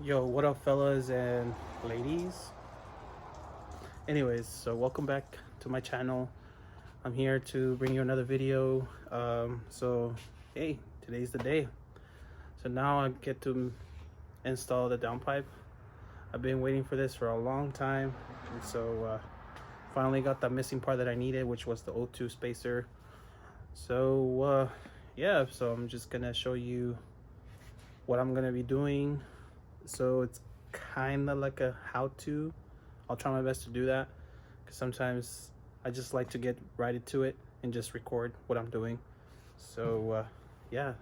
Yo, what up, fellas and ladies? Anyways, so welcome back to my channel. I'm here to bring you another video. Hey, today's the day. So now I get to install the downpipe. I've been waiting for this for a long time, and so finally got the missing part that I needed, which was the O2 spacer. So yeah, so I'm just gonna show you what I'm gonna be doing. So it's kind of like a how-to. I'll try my best to do that because sometimes I just like to get right into it and just record what I'm doing. So yeah,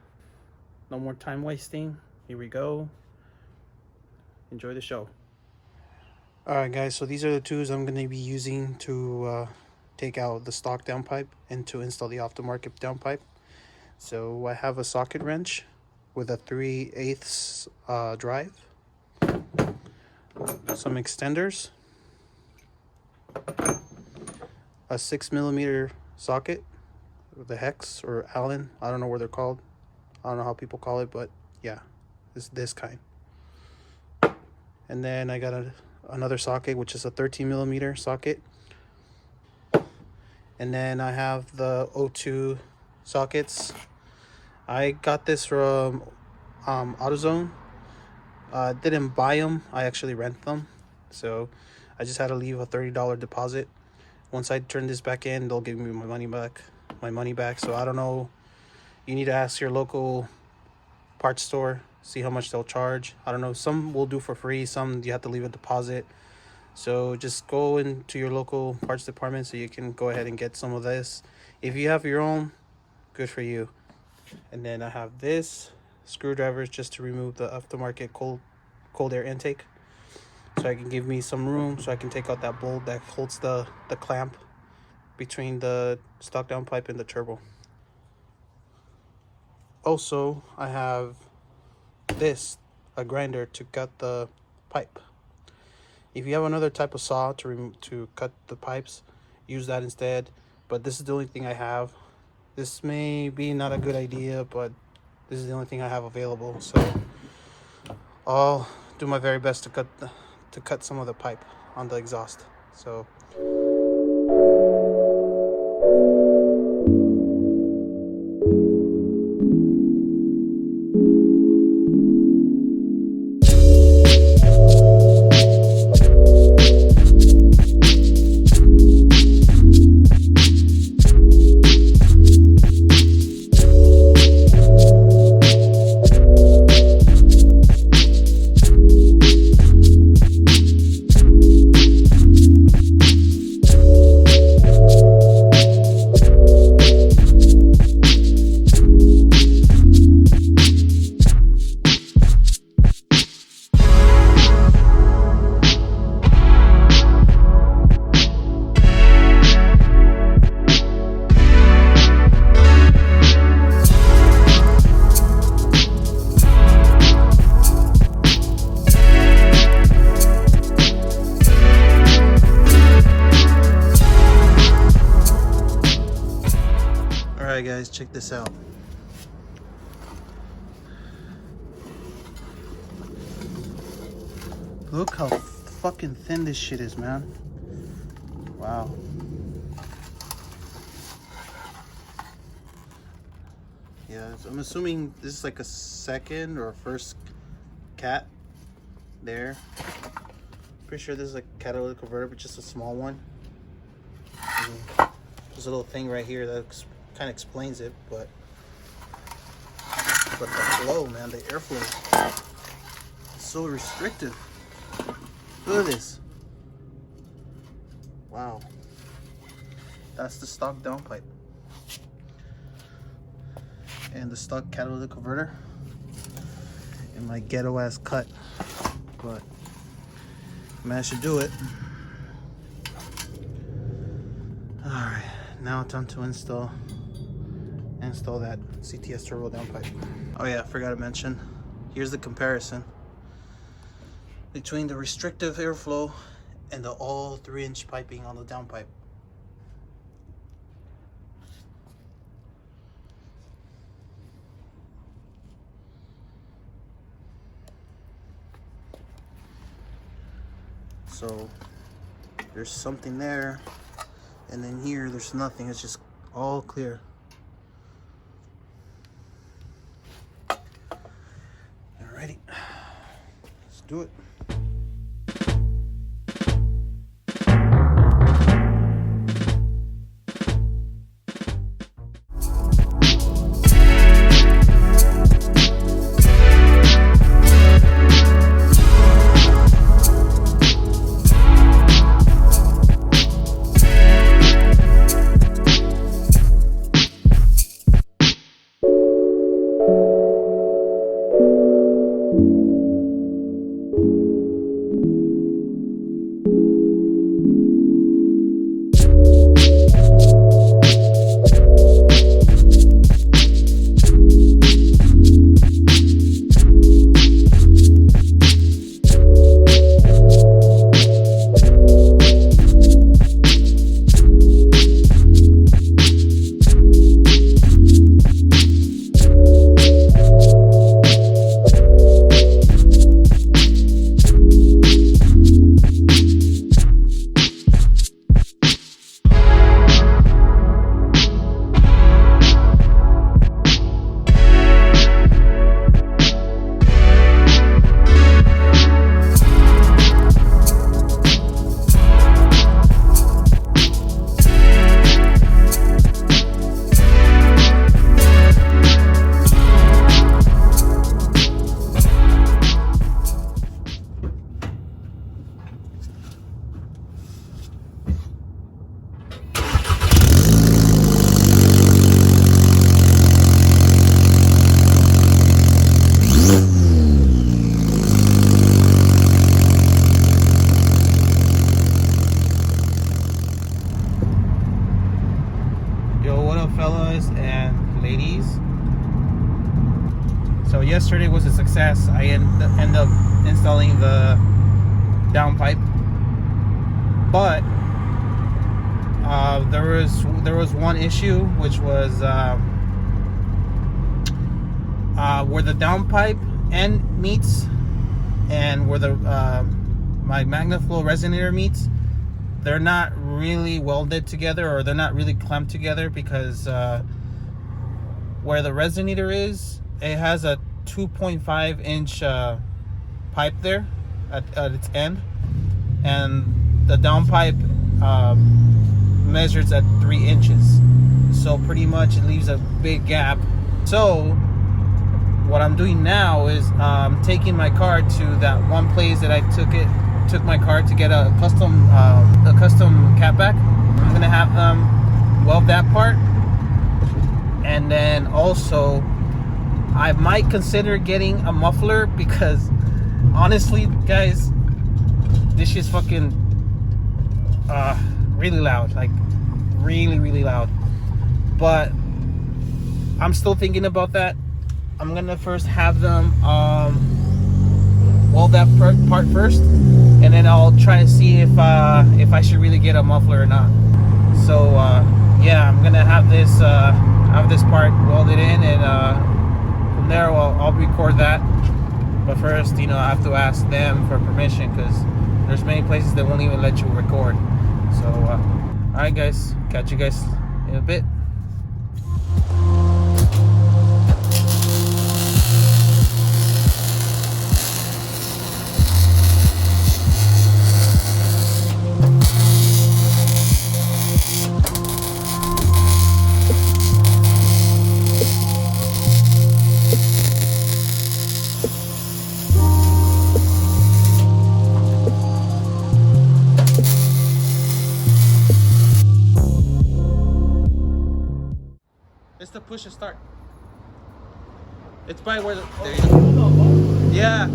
no more time wasting. Here we go. Enjoy the show. All right, guys, so these are the tools I'm going to be using to take out the stock downpipe and to install the off-the-market downpipe. So I have a socket wrench with a 3/8 drive, some extenders, a 6mm socket with a Hex or Allen. I don't know what they're called. I don't know how people call it, but yeah, it's this kind. And then I got another socket, which is a 13mm socket. And then I have the O2 sockets. I got this from AutoZone. Didn't buy them, I actually rent them. So I just had to leave a $30 deposit. Once I turn this back in, they'll give me my money back. So I don't know, you need to ask your local parts store, see how much they'll charge. I don't know, some will do for free, some you have to leave a deposit. So just go into your local parts department so you can go ahead and get some of this. If you have your own, good for you. And then I have this screwdrivers just to remove the aftermarket cold air intake, so I can give me some room so I can take out that bolt that holds the clamp between the stock downpipe and the turbo. Also, I have this, a grinder to cut the pipe. If you have another type of saw to cut the pipes, use that instead. But this is the only thing I have. This may be not a good idea, but this is the only thing I have available. So I'll do my very best to cut some of the pipe on the exhaust. So alright guys, check this out. Look how fucking thin this shit is, man. Wow. Yeah, so I'm assuming this is like a second or first cat there. Pretty sure this is a catalytic converter, but just a small one. There's a little thing right here that kind of explains it, but the flow, man, the airflow is so restrictive. Look at this. Wow. That's the stock downpipe. And the stock catalytic converter. And my ghetto ass cut. But I managed to do it. Alright, now it's time to install that CTS turbo downpipe. Oh yeah, I forgot to mention, here's the comparison between the restrictive airflow and the all 3-inch piping on the downpipe. So there's something there, and then here there's nothing. It's just all clear. Alrighty, let's do it. Fellas and ladies, so yesterday was a success. I ended up installing the downpipe, but there was one issue, which was where the downpipe end meets and where the my MagnaFlow resonator meets. They're not really welded together, or they're not really clamped together, because where the resonator is, it has a 2.5 inch pipe there at its end, and the downpipe measures at 3 inches. So pretty much it leaves a big gap. So what I'm doing now is taking my car to that one place that I took my car to get a custom catback. I'm gonna have them weld that part, and then also I might consider getting a muffler, because honestly, guys, this shit's fucking really loud, like really loud. But I'm still thinking about that. I'm gonna first have them weld that part first, and then I'll try to see if I should really get a muffler or not. So yeah, I'm gonna have this part welded in, and from there I'll record that. But first, you know, I have to ask them for permission, because there's many places that won't even let you record. So all right, guys, catch you guys in a bit. It's the push and start. It's by where the... There you go. Yeah.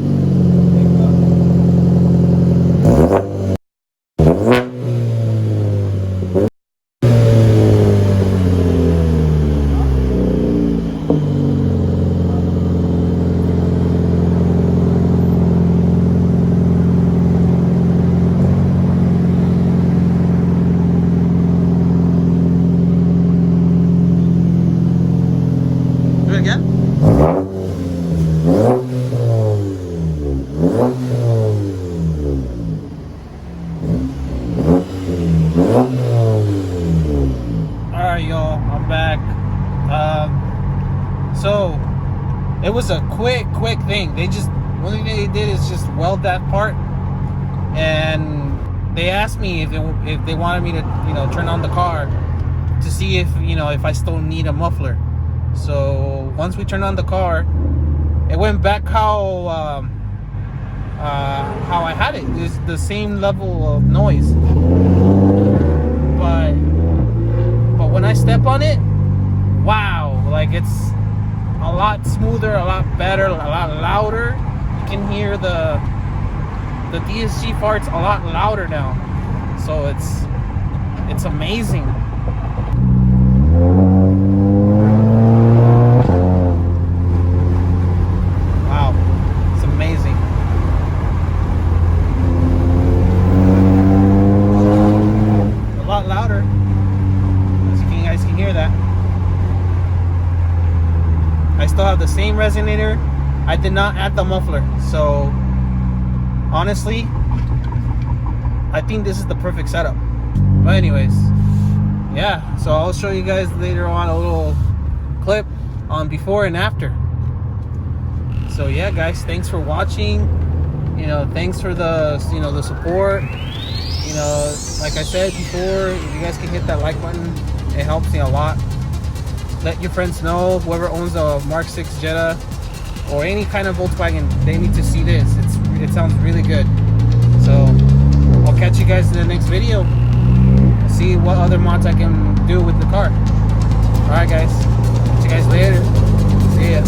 Do it again. quick thing. One thing they did is just weld that part, and they asked me if they wanted me to, you know, turn on the car to see if, you know, if I still need a muffler. So once we turned on the car, it went back how I had it. It's the same level of noise, but when I step on it, wow, like it's a lot smoother, a lot better, a lot louder. You can hear the DSG farts a lot louder now, so it's amazing. Wow, it's amazing. A lot louder, as you guys can hear that. I still have the same resonator. I did not add the muffler, so honestly, I think this is the perfect setup. But anyways, yeah, so I'll show you guys later on a little clip on before and after. So yeah, guys, thanks for watching. You know, thanks for the, you know, the support. You know, like I said before, if you guys can hit that like button, it helps me a lot. Let your friends know, whoever owns a Mark 6 Jetta or any kind of Volkswagen, they need to see this. It sounds really good. So I'll catch you guys in the next video. See what other mods I can do with the car. Alright guys, catch you guys later. See ya.